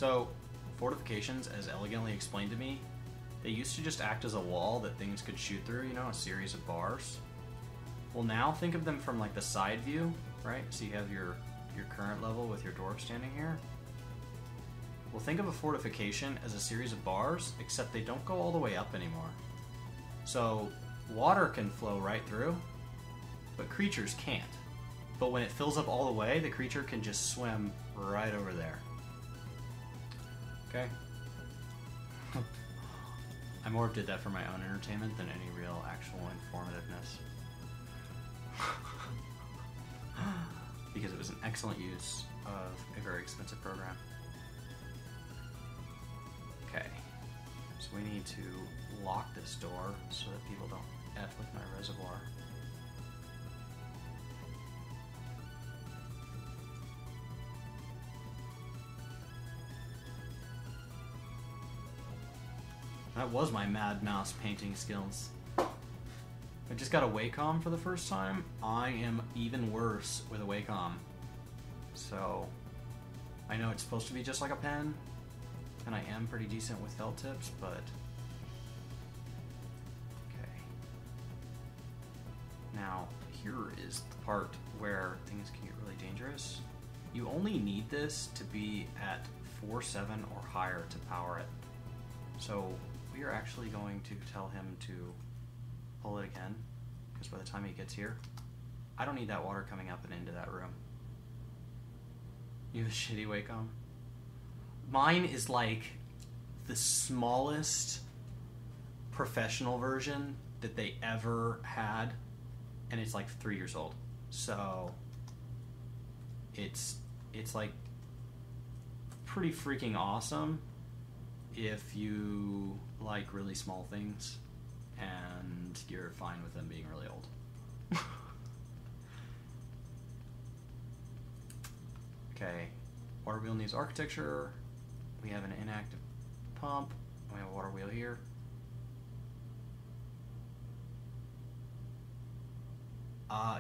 So, fortifications, as elegantly explained to me, they used to just act as a wall that things could shoot through, you know, a series of bars. Well, now think of them from like the side view, right? So you have your current level with your dwarf standing here. Well, think of a fortification as a series of bars, except they don't go all the way up anymore. So water can flow right through, but creatures can't. But when it fills up all the way, the creature can just swim right over there. Okay? I more did that for my own entertainment than any real actual informativeness. Because it was an excellent use of a very expensive program. Okay, so we need to lock this door so that people don't F with my reservoir. That was my Mad Mouse painting skills. I just got a Wacom for the first time. I am even worse with a Wacom. So, I know it's supposed to be just like a pen, and I am pretty decent with felt tips, but... Okay. Now, here is the part where things can get really dangerous. You only need this to be at 4.7 or higher to power it. So, we are actually going to tell him to pull it again, because by the time he gets here, I don't need that water coming up and into that room. You have a shitty Wacom? Mine is like the smallest professional version that they ever had, and it's like 3 years old. So it's like pretty freaking awesome if you like really small things and you're fine with them being really old. Okay, water wheel needs architecture. We have an inactive pump. We have a water wheel here.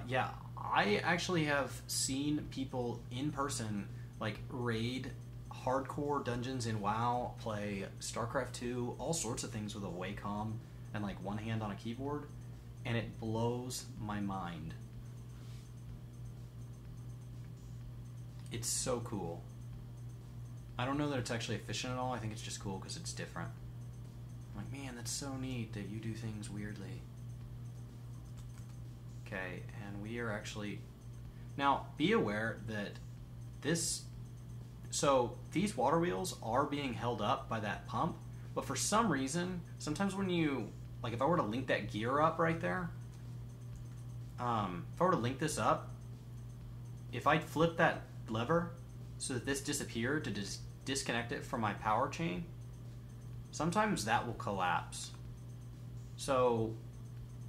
Yeah, I actually have seen people in person like raid hardcore dungeons in WoW, play StarCraft 2, all sorts of things with a Wacom and like one hand on a keyboard, and it blows my mind. It's so cool. I don't know that it's actually efficient at all. I think it's just cool because it's different. I'm like, man, that's so neat that you do things weirdly. Okay, and we are actually... Now, be aware that this... So, these water wheels are being held up by that pump, but for some reason, sometimes when you... Like, if I were to link that gear up right there, if I were to link this up, if I flip that lever so that this disappeared to disconnect it from my power chain, sometimes that will collapse. So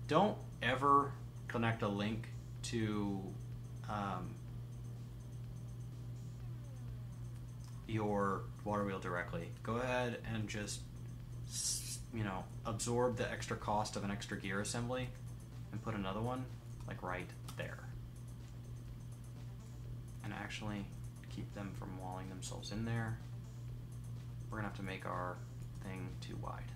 don't ever connect a link to your water wheel directly. Go ahead and just, you know, absorb the extra cost of an extra gear assembly and put another one like right there. And actually keep them from walling themselves in there. We're gonna have to make our thing too wide.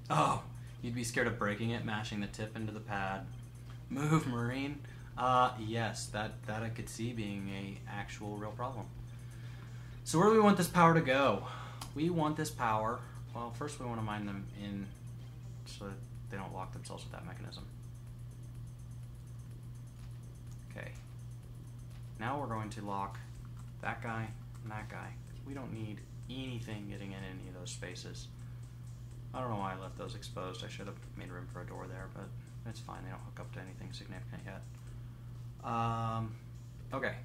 Oh, you'd be scared of breaking it, mashing the tip into the pad. Move, Marine. Yes, that I could see being a actual real problem. So where do we want this power to go? We want this power, well, first we want to mine them in so that they don't lock themselves with that mechanism. Okay. Now we're going to lock that guy and that guy. We don't need anything getting in any of those spaces. I don't know why I left those exposed. I should have made room for a door there, but it's fine. They don't hook up to anything significant yet. Okay.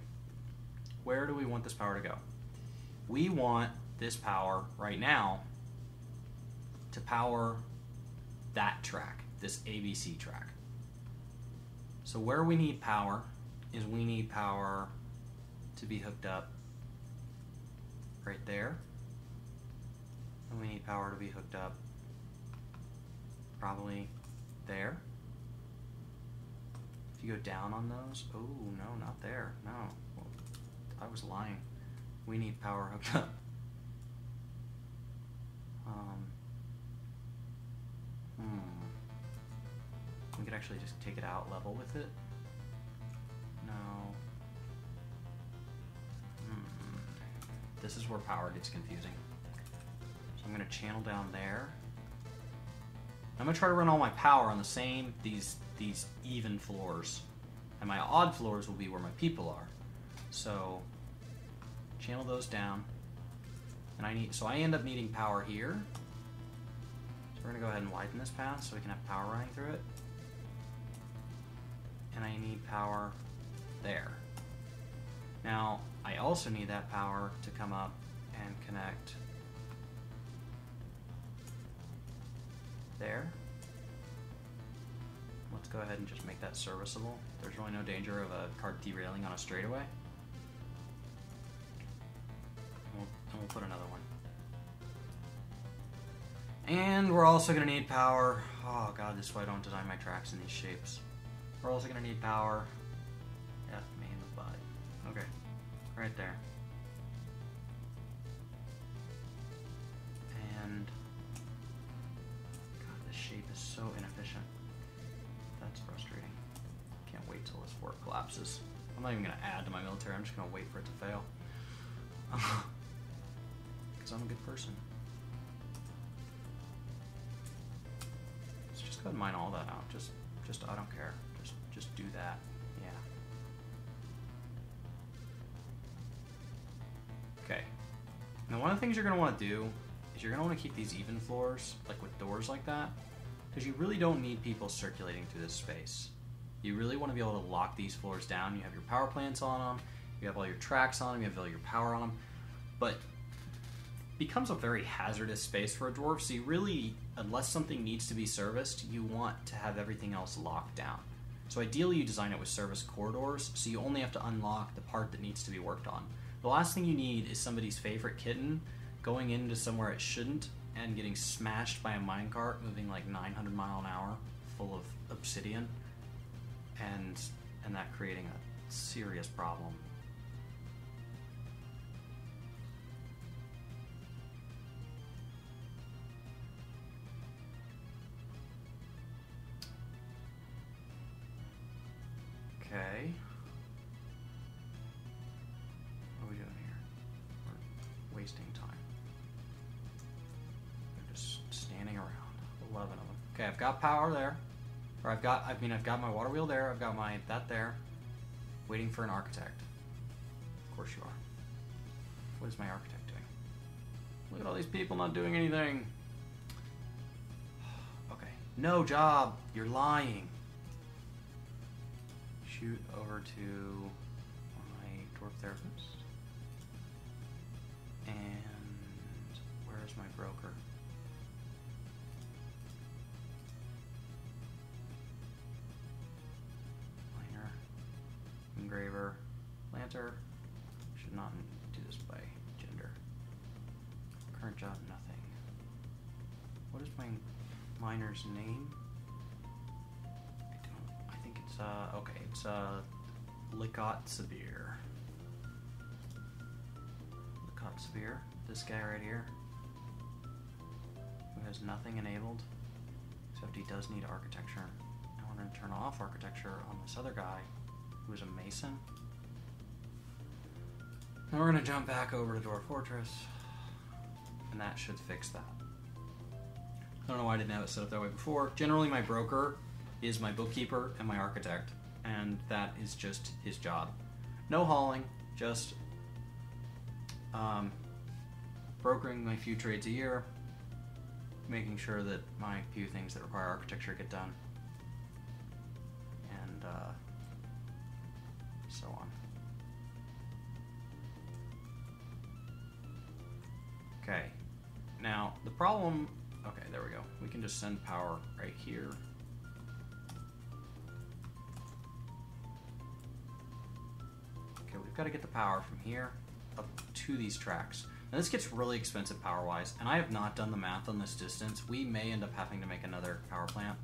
Where do we want this power to go? We want this power right now to power that track, this ABC track. So where we need power is we need power to be hooked up right there. And we need power to be hooked up probably there. If you go down on those, oh no, not there, no. Well, I was lying. We need power hooked up. We could actually just take it out level with it. No. This is where power gets confusing. So I'm gonna channel down there. I'm gonna try to run all my power on the same, these even floors. And my odd floors will be where my people are. So channel those down. And I end up needing power here. So we're gonna go ahead and widen this path so we can have power running through it. And I need power there. Now, I also need that power to come up and connect there. Let's go ahead and just make that serviceable. There's really no danger of a cart derailing on a straightaway. And we'll put another one. And we're also going to need power. Oh god, this is why I don't design my tracks in these shapes. We're also going to need power. F me in the butt. Okay, right there. And god, this shape is so inefficient. That's frustrating. Can't wait till this fort collapses. I'm not even going to add to my military. I'm just going to wait for it to fail. Because I'm a good person. Let's just go ahead and mine all that out. Just I don't care. Just do that. Yeah. Okay. Now one of the things you're going to want to do is you're going to want to keep these even floors, like with doors like that, because you really don't need people circulating through this space. You really want to be able to lock these floors down. You have your power plants on them, you have all your tracks on them, you have all your power on them, but it becomes a very hazardous space for a dwarf, so you really, unless something needs to be serviced, you want to have everything else locked down. So ideally you design it with service corridors, so you only have to unlock the part that needs to be worked on. The last thing you need is somebody's favorite kitten going into somewhere it shouldn't and getting smashed by a minecart moving like 900 mile an hour full of obsidian and that creating a serious problem. Okay. What are we doing here? We're wasting time. They're just standing around. 11 of them. Okay, I've got power there. Or I've got my water wheel there. I've got that there. Waiting for an architect. Of course you are. What is my architect doing? Look at all these people not doing anything. Okay. No job. You're lying. Shoot over to my dwarf therapist. And where is my broker? Miner, engraver, planter. Should not do this by gender. Current job, nothing. What is my miner's name? Okay, it's Likat Severe. Likat Severe, this guy right here, who has nothing enabled, except he does need architecture. And we're going to turn off architecture on this other guy, who is a mason. And we're going to jump back over to Dwarf Fortress, and that should fix that. I don't know why I didn't have it set up that way before. Generally, my broker is my bookkeeper and my architect, and that is just his job. No hauling, just brokering my few trades a year, making sure that my few things that require architecture get done, and so on. Okay, now the problem, okay, there we go. We can just send power right here. We've got to get the power from here up to these tracks. Now this gets really expensive power-wise, and I have not done the math on this distance. We may end up having to make another power plant,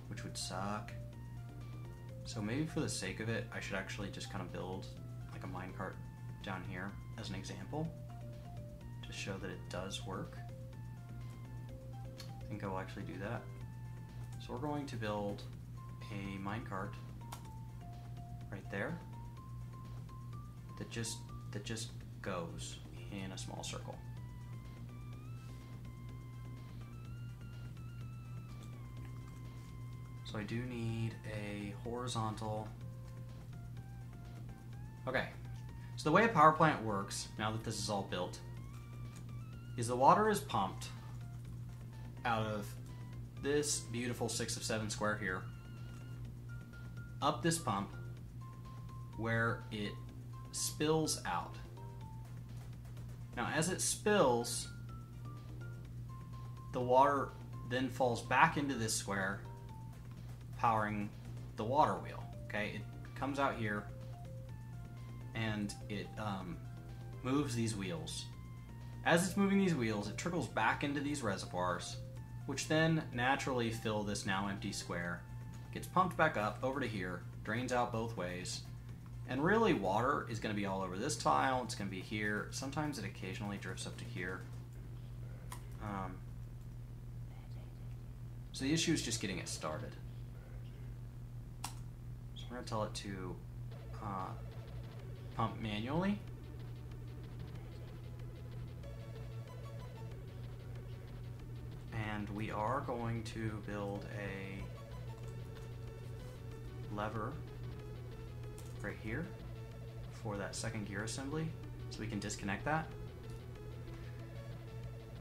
which would suck. So maybe for the sake of it, I should actually just kind of build like a minecart down here as an example to show that it does work. I think I will actually do that. So we're going to build a minecart right there that just goes in a small circle. So I do need a horizontal. Okay, so the way a power plant works, now that this is all built, is the water is pumped out of this beautiful 6 of 7 square here, up this pump, where it spills out. Now as it spills, the water then falls back into this square, powering the water wheel. Okay, it comes out here and it moves these wheels. As it's moving these wheels, it trickles back into these reservoirs, which then naturally fill this now empty square, gets pumped back up over to here, drains out both ways, and really water is going to be all over this tile, it's going to be here, sometimes it occasionally drifts up to here. So the issue is just getting it started. So we're going to tell it to pump manually. And we are going to build a lever right here for that second gear assembly so we can disconnect that.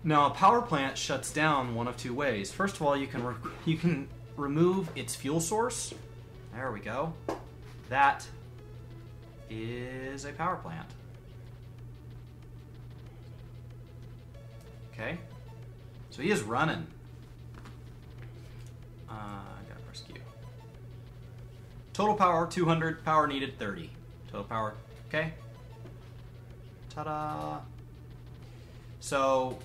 Now a power plant shuts down one of two ways. First of all, you can remove its fuel source. There we go. That is a power plant. Okay. So he is running. I gotta press Q. Total power 200, power needed 30. Total power, okay. Ta-da. So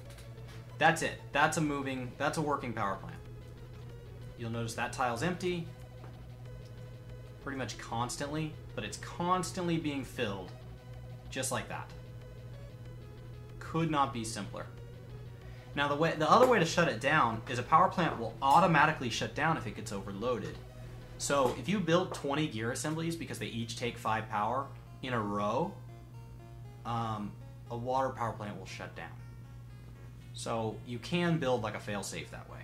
that's it. That's a working power plant. You'll notice that tile's empty pretty much constantly, but it's constantly being filled just like that. Could not be simpler. Now the other way to shut it down is a power plant will automatically shut down if it gets overloaded. So if you build 20 gear assemblies because they each take 5 power in a row, a water power plant will shut down. So you can build like a fail-safe that way.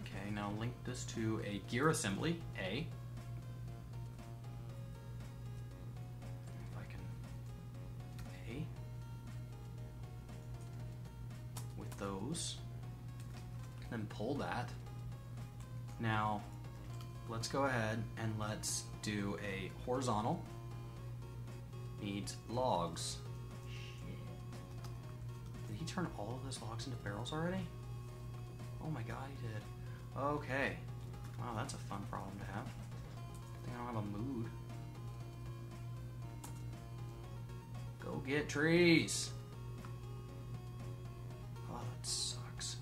Okay, now link this to a gear assembly, A. Those, then pull that. Now let's go ahead and let's do a horizontal. Needs logs. Did he turn all of those logs into barrels already? Oh my god, he did. Okay. Wow, that's a fun problem to have. I think I don't have a mood. Go get trees. Sucks.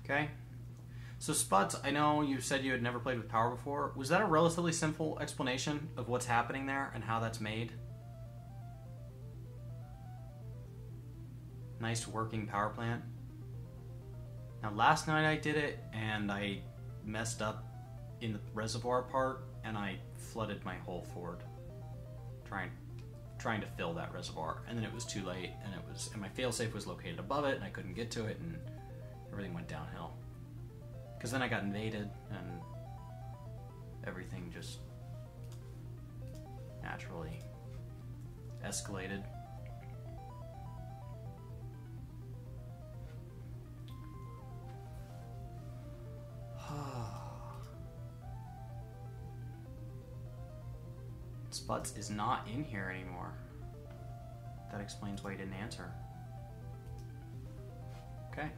Okay. So Spuds, I know you said you had never played with power before. Was that a relatively simple explanation of what's happening there and how that's made? Nice working power plant. Now last night I did it and I messed up in the reservoir part and I flooded my whole fort. Trying to fill that reservoir, and then it was too late, and my failsafe was located above it, and I couldn't get to it, and everything went downhill. Because then I got invaded, and everything just naturally escalated. Spuds is not in here anymore. That explains why he didn't answer. Okay.